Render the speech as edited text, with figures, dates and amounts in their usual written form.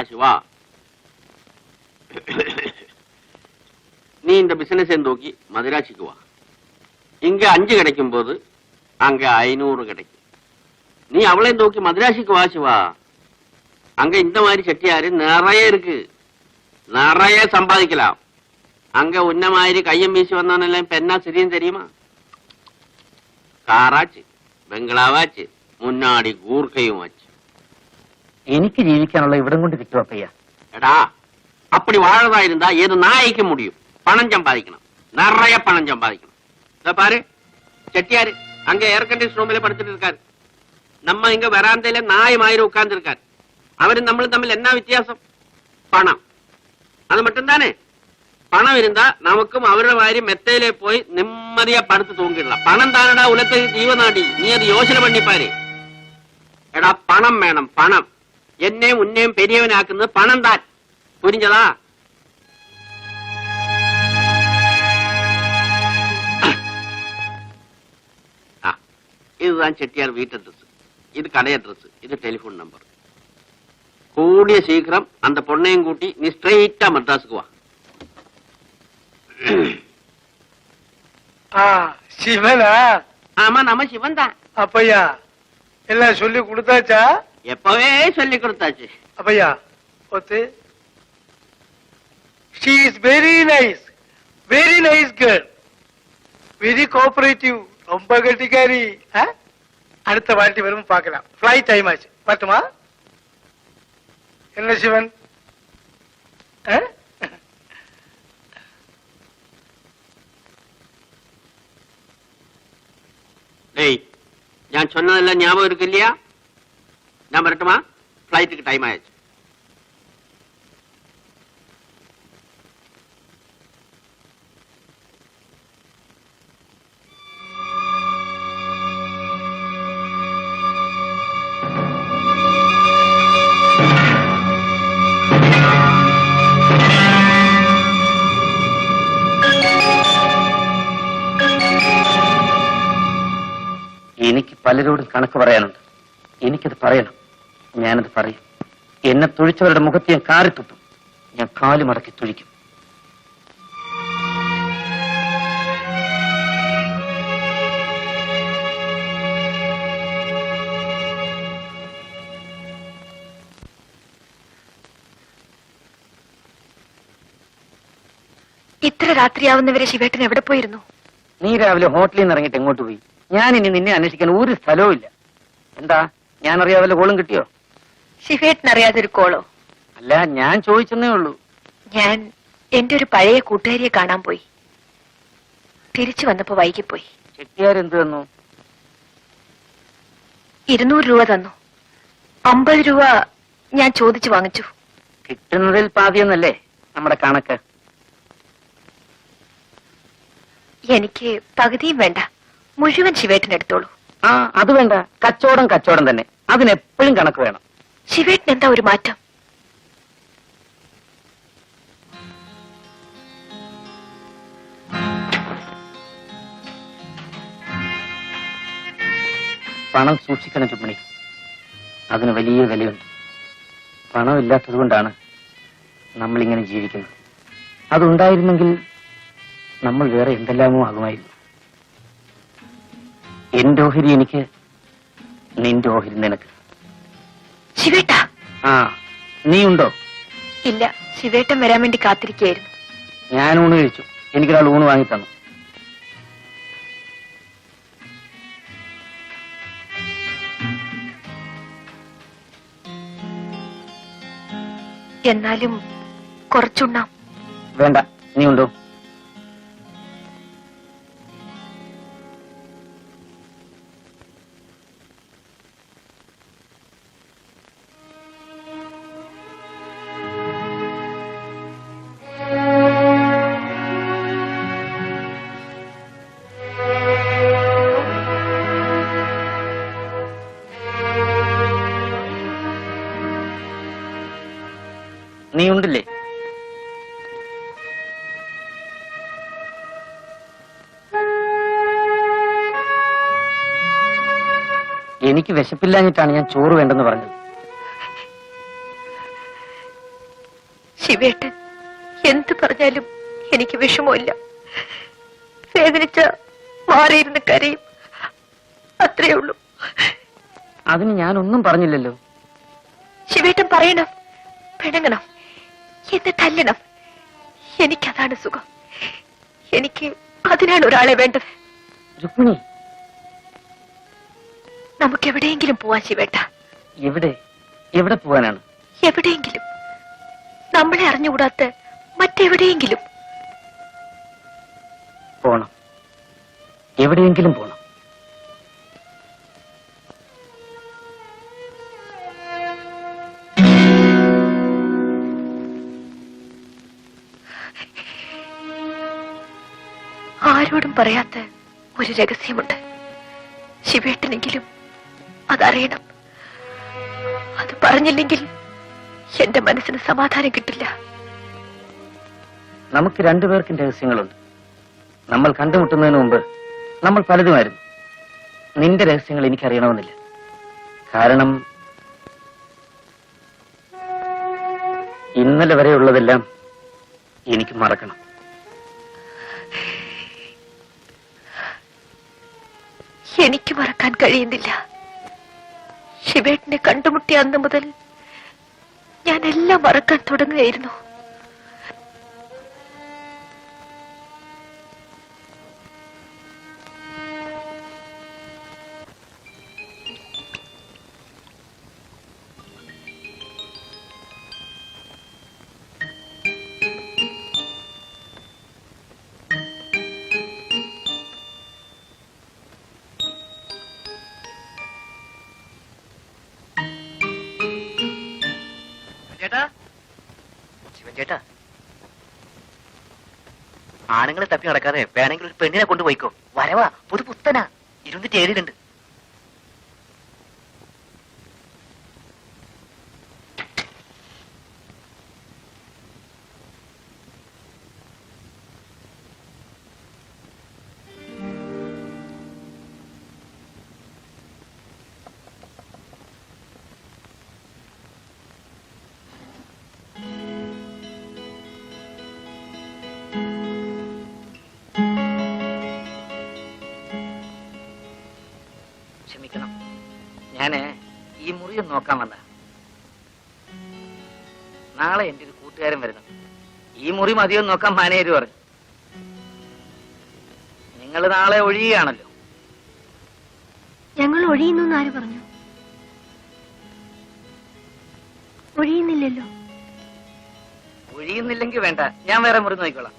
சிவா, நீ இந்த பிசினஸ் நோக்கி மதுராட்சிக்கு வா. இங்க 5 கிடைக்கும் போது அங்க 500 கிடைக்கும். நீ அவளை நோக்கி மதுராட்சிக்கு வா சிவா. அங்க இந்த மாதிரி செட்டியாரு நிறைய இருக்கு, நிறைய சம்பாதிக்கலாம். அங்க உன்ன மாதிரி கையம் வீசி வந்தவனெல்லாம் இப்ப என்ன சரியும் தெரியுமா? കാറാച്ച്, ബംഗ്ലാവാച്ച്, മുന്നാടി ഗൂർക്കയും വച്ച്. എനിക്ക് ജീവിക്കാനുള്ള ഇവിടം കൊണ്ട് കിട്ടും അപ്പയ്യ. എടാ, அப்படி வாழறதா இருந்தா ஏது நாய்க்க முடியும்? பணம் சம்பாதிக்கணும், நிறைய பணம் சம்பாதிக்கணும். இத பாரு, செட்டியாரு அங்க ஏர் கண்டிஷன் ரூம்ல படுத்துட்டு இருக்காரு. நம்ம இங்க வராந்தையில நாய் மாதிரி உட்கார்ந்து இருக்காரு. அவரும் நம்மளும் தம்மில் என்ன வித்தியாசம்? பணம். அது மட்டும் தானே. பணம் இருந்தா நமக்கும் அவரோட மாதிரி மெத்தையிலே போய் நிம்மதியா படுத்து தூங்கிடலாம். பணம் தானடா உலகத்துக்கு ஜீவனாடி. நீ அது யோசனை பண்ணி பாரு. എടാ, പണം വേണം, പണം. എന്നെയും ഉന്നെയും പെരിയവനാക്കുന്നത് പണം താൻ. പുരിഞ്ഞതാ? இதுதான் செட்டியார் வீட்டு அட்ரஸ், இது கடை அட்ரஸ், இது டெலிபோன் நம்பர். கூடிய சீக்கிரம் அந்த பொண்ணையும் கூட்டி நீ ஸ்ட்ரெயிட்டா மெட்ராஸுக்கு வா. சிவனா? ஆமா, நம்ம சிவன் தான். அப்பையா எல்லாம் சொல்லி கொடுத்தாச்சா? எப்பவே சொல்லி கொடுத்தாச்சு. அப்பையா ஒத்து, she is very nice girl, very cooperative, ரொம்ப கட்டிக்காரி. அடுத்த வாட்டி வரும் பார்க்கலாம். ஃபிளைட் டைம் ஆச்சு, பார்த்துமா? என்ன சிவன்? டேய், ഞാൻ சொன்னதெல்லாம் ஞாபகம் இருக்கு இல்லையா? நான் வரட்டுமா? ஃபிளைட்டுக்கு டைம் ஆயிடுச்சு. എനിക്ക് പലരോടും കണക്ക് പറയാനുണ്ട്. എനിക്കത് പറയണം. ഞാനത് പറയും. എന്നെ തുഴിച്ചവരുടെ മുഖത്ത് ഞാൻ കാറിത്തുപ്പും. ഞാൻ കാല് മടക്കി തുഴിക്കും. ഇത്ര രാത്രിയാവുന്നവരെ ശിവേട്ടൻ എവിടെ പോയിരുന്നു? നീ രാവിലെ ഹോട്ടലിൽ നിന്ന് ഇറങ്ങിയിട്ട് എങ്ങോട്ട് പോയി? ഞാൻ ഇനി നിന്നെ അന്വേഷിക്കാൻ ഒരു സ്ഥലവും ഇല്ല. എന്താ, ഞാൻ അറിയാവല്ലോ കോളും കിട്ടിയോ? ശിവേട്ടൻ അറിയാതൊരു കോളോ? അല്ല, ഞാൻ ചോദിച്ചെന്നേ ഉള്ളൂ. ഞാൻ എന്റെ ഒരു പഴയ കൂട്ടുകാരിയെ കാണാൻ പോയി. തിരിച്ചു വന്നപ്പോ വൈകിപ്പോയി. ചെട്ടിയാരെന്ത് തന്നു? 200 രൂപ തന്നു. 50 രൂപ ഞാൻ ചോദിച്ചു വാങ്ങിച്ചു. കിട്ടുന്നതിൽ പാതിയെന്നല്ലേ നമ്മുടെ കണക്ക്? എനിക്ക് പകുതിയും വേണ്ട, മുഴുവൻ ശിവേട്ടൻ എടുത്തോളൂ. അത് വേണ്ട, കച്ചവടം തന്നെ. അതിനെപ്പോഴും കണക്ക് വേണം. ശിവേട്ടൻ എന്താ ഒരു മാറ്റം? പണം സൂക്ഷിക്കണം ചുമണി, അതിന് വലിയ വിലയുണ്ട്. പണമില്ലാത്തത് കൊണ്ടാണ് നമ്മളിങ്ങനെ ജീവിക്കുന്നത്. അതുണ്ടായിരുന്നെങ്കിൽ നമ്മൾ വേറെ എന്തെല്ലാമോ ആകുമായിരുന്നു. എന്റെ ഓഹരി എനിക്ക്, നിന്റെ ഓഹരി നിനക്ക്. ശിവേട്ടാ. നീ ഉണ്ടോ? ഇല്ല, ശിവേട്ടൻ വരാൻ വേണ്ടി കാത്തിരിക്കുകയായിരുന്നു. ഞാൻ ഊണ് കഴിച്ചു. എനിക്കൊരാൾ ഊണ് വാങ്ങി തന്നു. എന്നാലും കുറച്ചുണ്ണാം. വേണ്ട, നീ ഉണ്ടോ? നീ ഉണ്ടില്ലേ? എനിക്ക് വിശപ്പില്ലാഞ്ഞിട്ടാണ് ഞാൻ ചോറ് വേണ്ടെന്ന് പറഞ്ഞത്. ശിവേട്ടൻ എന്ത് പറഞ്ഞാലും എനിക്ക് വിഷമമില്ല. വേദനിച്ച മാറിയിരുന്ന് കരയും, അത്രേ ഉള്ളൂ. അതിന് ഞാനൊന്നും പറഞ്ഞില്ലല്ലോ. ശിവേട്ടൻ പറയണം, പിണങ്ങണം, എന്നെ തല്ലണം. എനിക്കതാണ് സുഖം. എനിക്ക് അതിനാണ് ഒരാളെ വേണ്ടത്. രുക്മിണി, നമുക്ക് എവിടെയെങ്കിലും പോവാൻ ശിവേട്ട. എവിടെ എവിടെ പോവാനാണ്? എവിടെയെങ്കിലും, നമ്മളെ അറിഞ്ഞുകൂടാത്ത മറ്റെവിടെയെങ്കിലും പോണം. എവിടെയെങ്കിലും പോണം. ആരോടും പറയാത്ത ഒരു രഹസ്യമുണ്ട്. ശിവേട്ടനെങ്കിലും അതറിയണം. അത് പറഞ്ഞില്ലെങ്കിൽ എന്റെ മനസ്സിന് സമാധാനം കിട്ടില്ല. നമുക്ക് രണ്ടുപേർക്കും രഹസ്യങ്ങളുണ്ട്. നമ്മൾ കണ്ടുമുട്ടുന്നതിന് മുമ്പ് നമ്മൾ പലതുമായിരുന്നു. നിന്റെ രഹസ്യങ്ങൾ എനിക്കറിയണമെന്നില്ല. കാരണം ഇന്നലെ വരെയുള്ളതെല്ലാം എനിക്ക് മറക്കണം. എനിക്ക് മറക്കാൻ കഴിയുന്നില്ല. ശിവേട്ടനെ കണ്ടുമുട്ടിയ അന്ന് മുതൽ ഞാൻ എല്ലാം മറക്കാൻ തുടങ്ങുകയായിരുന്നു. ചേട്ടാ, ആണുങ്ങളെ തപ്പി നടക്കാതെ വേണമെങ്കിൽ ഒരു പെണ്ണിനെ കൊണ്ടുപോയിക്കോ. വരവാ, പുതുപുത്തനാ, 27 ക്ഷമിക്കണം, ഞാന് ഈ മുറി നോക്കാൻ വന്ന. നാളെ എന്റെ ഒരു കൂട്ടുകാരൻ വരുന്നു. ഈ മുറി മതിയോ നോക്കാൻ മാനേജർ പറഞ്ഞു. നിങ്ങൾ നാളെ ഒഴിയുകയാണല്ലോ. ഞങ്ങൾ ഒഴിയുന്നു ആര് പറഞ്ഞു? ഒഴിയുന്നില്ലല്ലോ. ഒഴിയുന്നില്ലെങ്കിൽ വേണ്ട, ഞാൻ വേറെ മുറി നോക്കിക്കോളാം.